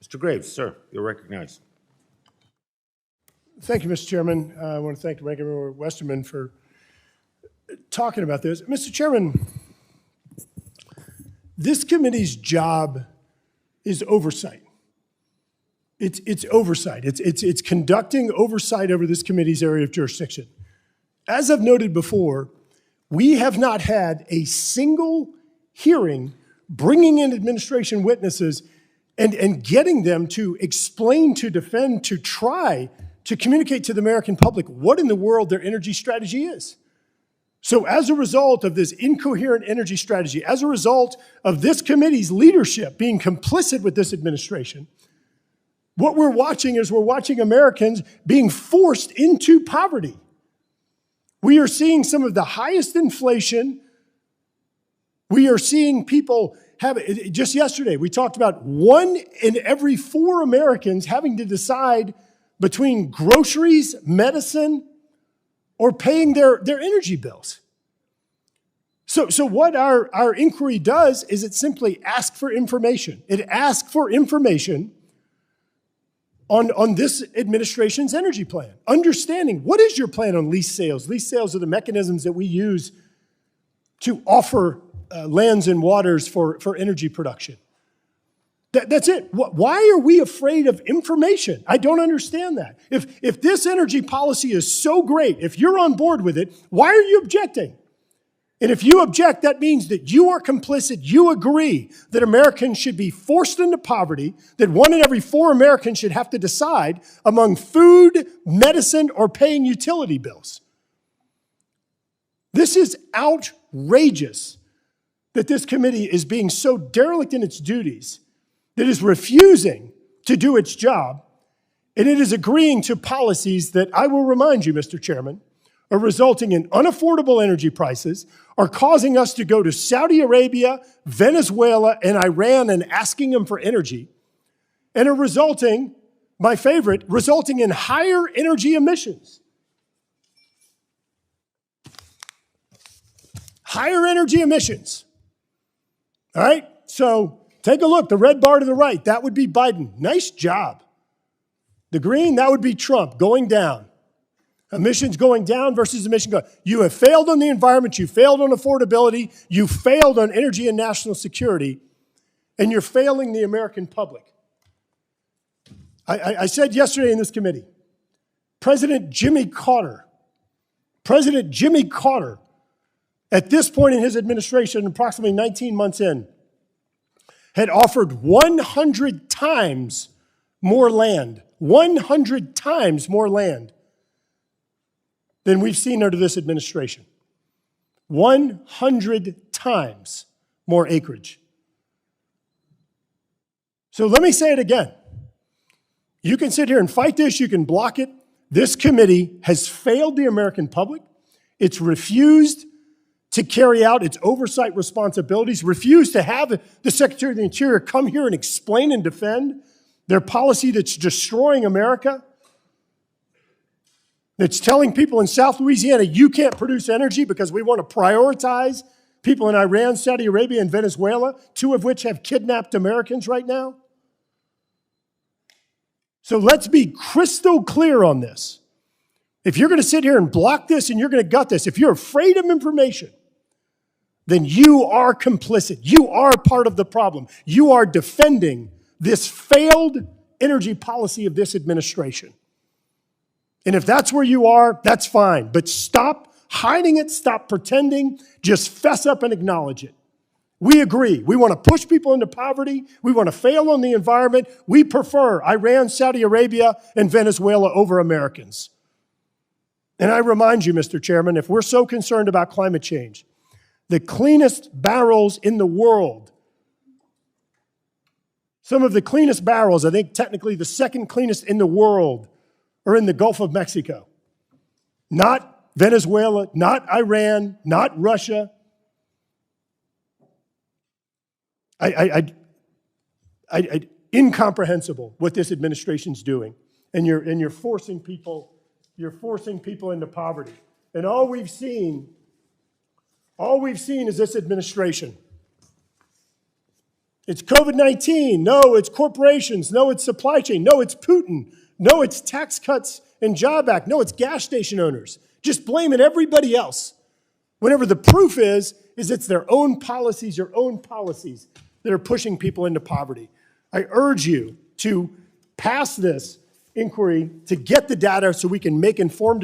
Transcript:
Mr. Graves, sir, you're recognized. Thank you, Mr. Chairman. I want to thank the Ranking Member Westerman for talking about this. Mr. Chairman, this committee's job is oversight. It's oversight. It's conducting oversight over this committee's area of jurisdiction. As I've noted before, we have not had a single hearing bringing in administration witnesses and getting them to explain, to defend, to try to communicate to the American public what in the world their energy strategy is. So as a result of this incoherent energy strategy, as a result of this committee's leadership being complicit with this administration, what we're watching is we're watching Americans being forced into poverty. We are seeing some of the highest inflation. We are seeing people have, just yesterday, we talked about 1 in every 4 Americans having to decide between groceries, medicine, or paying their energy bills. So what our inquiry does is it simply asks for information. It asks for information on this administration's energy plan. Understanding, what is your plan on lease sales? Lease sales are the mechanisms that we use to offer lands and waters for energy production. That's it. Why are we afraid of information? I don't understand that. If this energy policy is so great, if you're on board with it, why are you objecting? And if you object, that means that you are complicit. You agree that Americans should be forced into poverty, that 1 in every 4 Americans should have to decide among food, medicine, or paying utility bills. This is outrageous that this committee is being so derelict in its duties, that is refusing to do its job, and it is agreeing to policies that, I will remind you, Mr. Chairman, are resulting in unaffordable energy prices, are causing us to go to Saudi Arabia, Venezuela, and Iran and asking them for energy, and are resulting, my favorite, resulting in higher energy emissions. Higher energy emissions. All right, so take a look, the red bar to the right, that would be Biden. Nice job. The green, that would be Trump, going down. Emissions going down versus emission going. You have failed on the environment, you failed on affordability, you failed on energy and national security, and you're failing the American public. I said yesterday in this committee, President Jimmy Carter, at this point in his administration, approximately 19 months in, had offered 100 times more land, 100 times more land than we've seen under this administration. 100 times more acreage. So let me say it again. You can sit here and fight this, you can block it. This committee has failed the American public. It's refused to carry out its oversight responsibilities, refused to have the Secretary of the Interior come here and explain and defend their policy that's destroying America. That's telling people in South Louisiana, you can't produce energy because we want to prioritize people in Iran, Saudi Arabia, and Venezuela, 2 of which have kidnapped Americans right now. So let's be crystal clear on this. If you're going to sit here and block this and you're going to gut this, if you're afraid of information, then you are complicit. You are part of the problem. You are defending this failed energy policy of this administration. And if that's where you are, that's fine. But stop hiding it, stop pretending, just fess up and acknowledge it. We agree. We want to push people into poverty. We want to fail on the environment. We prefer Iran, Saudi Arabia, and Venezuela over Americans. And I remind you, Mr. Chairman, if we're so concerned about climate change, the cleanest barrels in the world, some of the cleanest barrels, I think technically the second cleanest in the world, are in the Gulf of Mexico. Not Venezuela, not Iran, not Russia. Incomprehensible what this administration's doing. And you're forcing people into poverty. And all we've seen is this administration It's COVID-19. No, it's corporations. No, it's supply chain. No, it's Putin. No, it's tax cuts and job act. No, it's gas station owners. Just blaming everybody else. Whenever the proof is it's their own policies, your own policies that are pushing people into poverty. I urge you to pass this inquiry to get the data so we can make informed